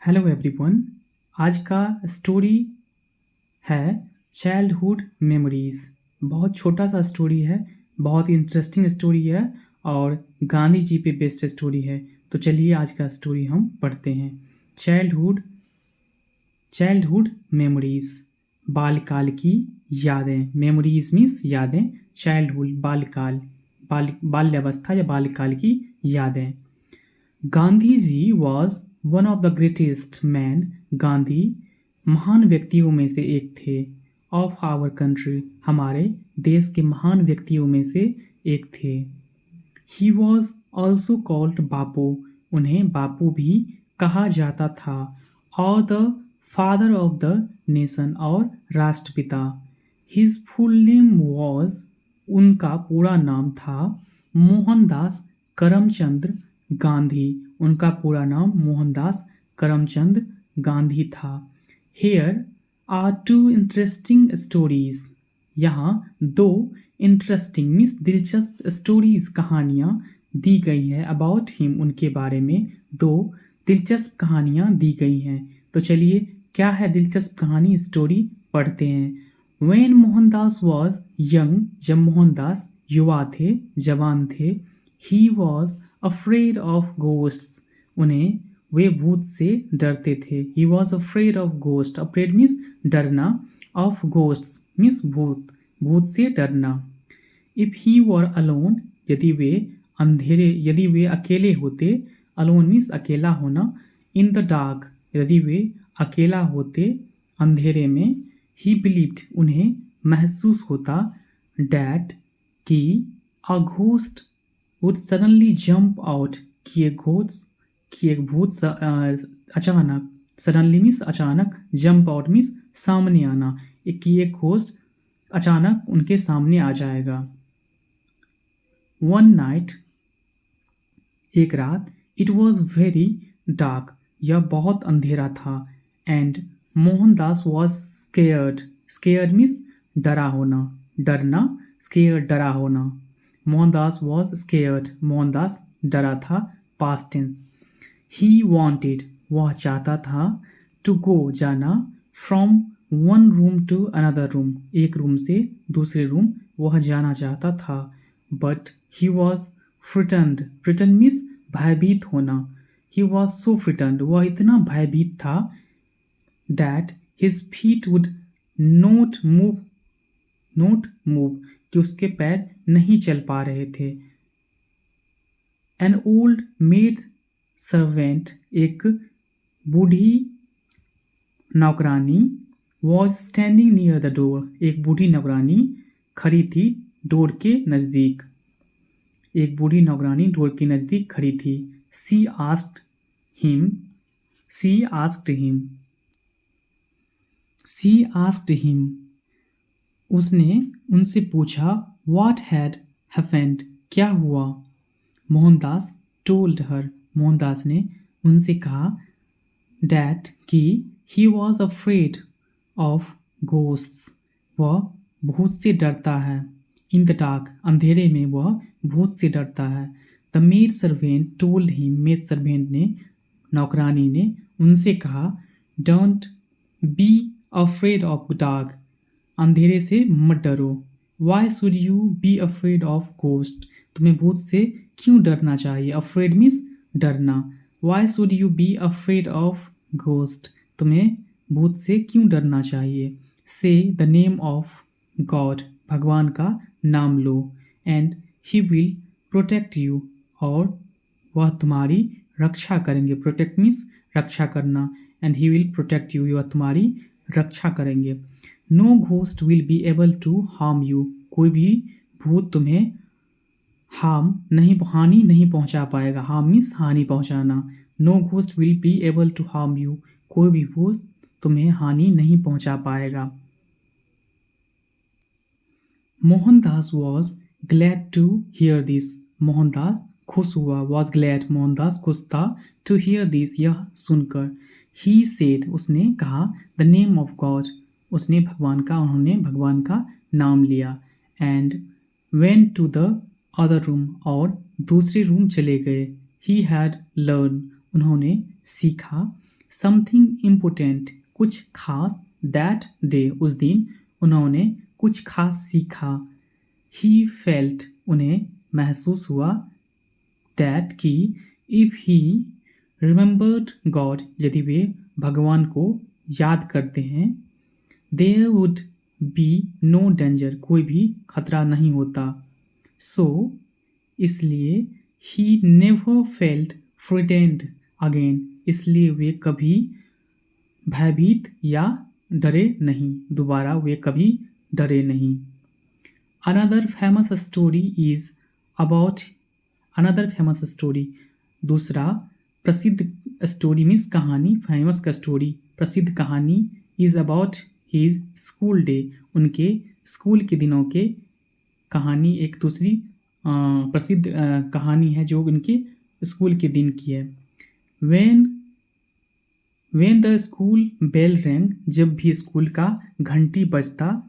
Hello everyone. आज का story है चाइल्डहुड मेमोरीज। बहुत छोटा सा स्टोरी है, बहुत इंटरेस्टिंग स्टोरी है और गांधी जी पे बेस्ड स्टोरी है। तो चलिए आज का स्टोरी हम पढ़ते हैं। चाइल्डहुड चाइल्डहुड मेमोरीज, बाल्यकाल की यादें। मेमोरीज मीन्स यादें, चाइल्डहुड बाल्यकाल, बाल्यावस्था या बाल्यकाल की यादें। Gandhi ji was one of the greatest man. Gandhi महान व्यक्तियों में से एक थे। ऑफ आवर कंट्री, हमारे देश के महान व्यक्तियों में से एक थे। ही वॉज ऑल्सो कॉल्ड बापू, उन्हें बापू भी कहा जाता था। और the father of the nation, और राष्ट्रपिता। हिज फुल नेम वॉज, उनका पूरा नाम था मोहनदास करमचंद गांधी। उनका पूरा नाम मोहनदास करमचंद गांधी था। Here are two interesting stories, यहाँ दो इंटरेस्टिंग मीन्स दिलचस्प स्टोरीज, कहानियाँ दी गई हैं अबाउट हिम, उनके बारे में दो दिलचस्प कहानियाँ दी गई हैं। तो चलिए क्या है दिलचस्प कहानी, स्टोरी पढ़ते हैं। व्हेन मोहनदास वॉज यंग, जब मोहनदास युवा थे, जवान थे। He was afraid of ghosts, उन्हें वे भूत से डरते थे। He was afraid of ghost, afraid means डरना, ऑफ घोस्ट्स मीन्स भूत, भूत से डरना। इफ ही वर अलोन, यदि वे अकेले होते, अलोन मीन्स अकेला होना। इन द डार्क, यदि वे अकेला होते अंधेरे में। ही बिलीव्ड, उन्हें महसूस होता, डैट कि a ghost would suddenly jump out, कि एक भूत अचानक, सडनली मीन्स अचानक, जंप आउट मीन्स सामने आना, कि एक घोस्ट अचानक उनके सामने आ जाएगा। वन नाइट, एक रात। इट वॉज वेरी डार्क, यह बहुत अंधेरा था। And Mohandas was scared, scared means डरा होना, डरना, स्केयर्ड डरा होना। मोहनदास वॉज स्केयर्ड, मोहनदास डरा था, पास्ट टेंस। ही वांटेड, वह चाहता था, टू गो जाना, from one room to another room, एक रूम से दूसरे रूम वह जाना चाहता था। But he was frightened, frighten means भयभीत होना। ही वॉज सो फ्रिटन्ड, वह इतना भयभीत था, that his feet would not move, कि उसके पैर नहीं चल पा रहे थे। एन ओल्ड मेड सर्वेंट, एक बूढ़ी नौकरानी, was standing near the door, एक बूढ़ी नौकरानी खड़ी थी डोर के नज़दीक, एक बूढ़ी नौकरानी डोर के नज़दीक खड़ी थी। सी आस्क्ड हिम, उसने उनसे पूछा, व्हाट हैड हैपेंड, क्या हुआ। मोहनदास टोल्ड हर, मोहनदास ने उनसे कहा, डैट कि he was afraid of ghosts, वह भूत से डरता है। इन द डार्क, अंधेरे में वह भूत से डरता है। The maid servant told him, maid servant ने, नौकरानी ने उनसे कहा, don't be afraid of dark, अंधेरे से मत डरो। Why should you be afraid of ghost, तुम्हें भूत से क्यों डरना चाहिए। अफ्रेड मीन्स डरना। Why should you be afraid of ghost, तुम्हें भूत से क्यों डरना चाहिए। से द नेम ऑफ गॉड, भगवान का नाम लो। And he will protect you, और वह तुम्हारी रक्षा करेंगे। प्रोटेक्ट मीन्स रक्षा करना। And he will protect you, वह तुम्हारी रक्षा करेंगे। No ghost will be able to harm you, कोई भी भूत तुम्हें हानि नहीं पहुंचा पाएगा। हार्म मीन्स हानि पहुंचाना। No ghost will be able to harm you, कोई भी भूत तुम्हें हानि नहीं पहुंचा पाएगा। Mohandas was glad to hear this, Mohandas खुश हुआ। वॉज ग्लैड, मोहनदास खुश था, टू हियर दिस, यह सुनकर। ही सेड, उसने कहा, द नेम ऑफ गॉड, उन्होंने भगवान का नाम लिया। And went to the other room, और दूसरे रूम चले गए। ही हैड लर्न, उन्होंने सीखा, समथिंग इम्पोर्टेंट, कुछ खास, दैट डे, उस दिन उन्होंने कुछ खास सीखा। ही फेल्ट, उन्हें महसूस हुआ, दैट कि इफ ही रिमेंबर्ड गॉड, यदि वे भगवान को याद करते हैं, there would be no danger, कोई भी खतरा नहीं होता। सो इसलिए he never felt frightened again, इसलिए वे कभी भयभीत या डरे नहीं, दोबारा वे कभी डरे नहीं। Another famous story is about, another famous story, दूसरा प्रसिद्ध स्टोरी मीन्स कहानी, फेमस का स्टोरी प्रसिद्ध कहानी, is about his school day, उनके स्कूल के दिनों के कहानी, एक दूसरी प्रसिद्ध कहानी है जो उनके स्कूल के दिन की है। When the school bell rang, जब भी स्कूल का घंटी बजता,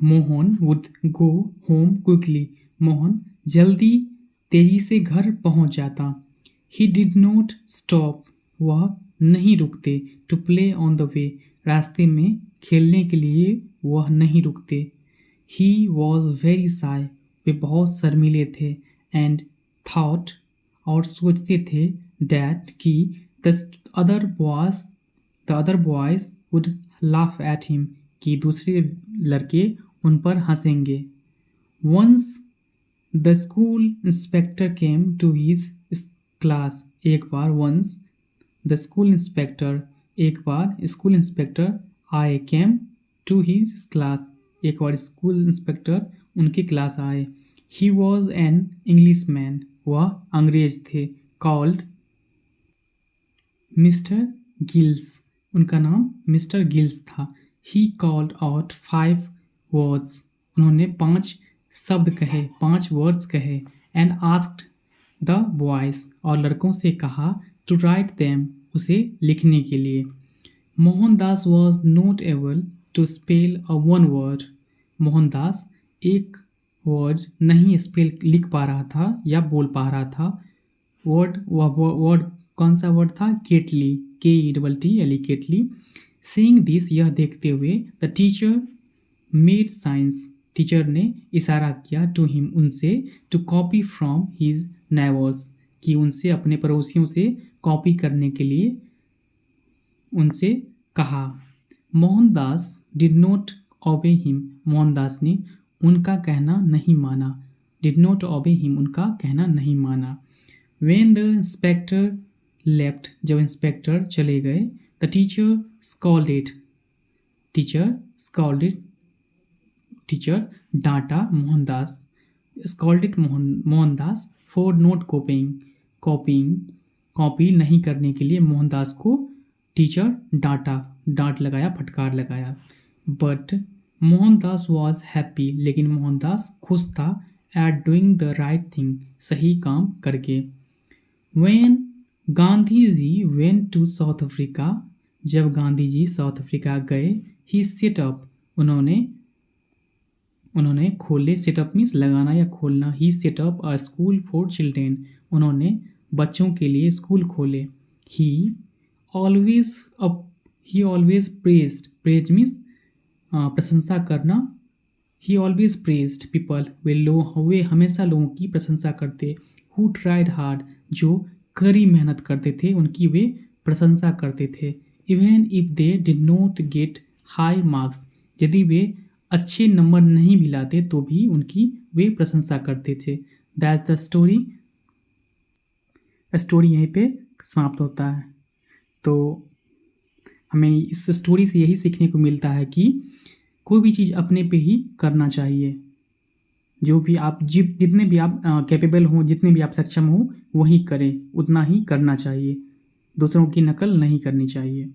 Mohan would go home quickly, Mohan जल्दी तेजी से घर पहुंच जाता। He did not stop, वह नहीं रुकते। To play on the way, रास्ते में खेलने के लिए वह नहीं रुकते। He was very shy, वे बहुत शर्मीले थे। And thought, और सोचते थे, that कि the other boys would laugh at him, कि दूसरे लड़के उन पर हंसेंगे। Once the school inspector came to his class, एक बार once the school inspector, एक बार स्कूल इंस्पेक्टर आए, came to his class, एक बार स्कूल इंस्पेक्टर उनकी क्लास आए। He was an Englishman, वह अंग्रेज थे। Called मिस्टर गिल्स, उनका नाम मिस्टर गिल्स था। He called out 5 words, उन्होंने 5 शब्द कहे, 5 वर्ड्स कहे। And asked the boys, और लड़कों से कहा, to write them, उसे लिखने के लिए। Mohandas was not able to spell a one word, Mohandas एक वर्ड नहीं लिख पा रहा था या बोल पा रहा था। वर्ड कौन सा वर्ड था? Kettle, KETTLE, kettle. Seeing this, यह देखते हुए, द टीचर मेड साइंस, टीचर ने इशारा किया, टू हिम, उनसे, to copy from his neighbours, कि उनसे अपने पड़ोसियों से कॉपी करने के लिए उनसे कहा। Mohandas did not obey him, Mohandas ने उनका कहना नहीं माना। डिड नॉट ओबे हिम, उनका कहना नहीं माना। व्हेन द इंस्पेक्टर लेफ्ट, जब इंस्पेक्टर चले गए, द टीचर स्कॉल्डेड, टीचर डांटा Mohandas, scolded Mohandas for not copy नहीं करने के लिए मोहनदास को टीचर डांट लगाया, फटकार लगाया। बट मोहनदास वॉज हैप्पी, लेकिन मोहनदास खुश था, at doing the right thing, सही काम करके। When Gandhi ji went to South Africa, जब गांधी जी साउथ अफ्रीका गए, ही सेट अप, उन्होंने खोले, सेटअप मीन्स लगाना या खोलना। He set up a school for children, उन्होंने बच्चों के लिए स्कूल खोले। ही ऑलवेज प्रेज मीन्स प्रशंसा करना। ही ऑलवेज प्रेज्ड पीपल, वे हमेशा लोगों की प्रशंसा करते। हु ट्राइड हार्ड, जो कड़ी मेहनत करते थे उनकी वे प्रशंसा करते थे। Even if they did not get high marks, यदि वे अच्छे नंबर नहीं भी लाते तो भी उनकी वे प्रशंसा करते थे। दैट्स द स्टोरी यहीं पे समाप्त होता है। तो हमें इस स्टोरी से यही सीखने को मिलता है कि कोई भी चीज़ अपने पे ही करना चाहिए। जो भी आप जितने भी आप कैपेबल हों, जितने भी आप सक्षम हों, वही करें, उतना ही करना चाहिए। दूसरों की नकल नहीं करनी चाहिए।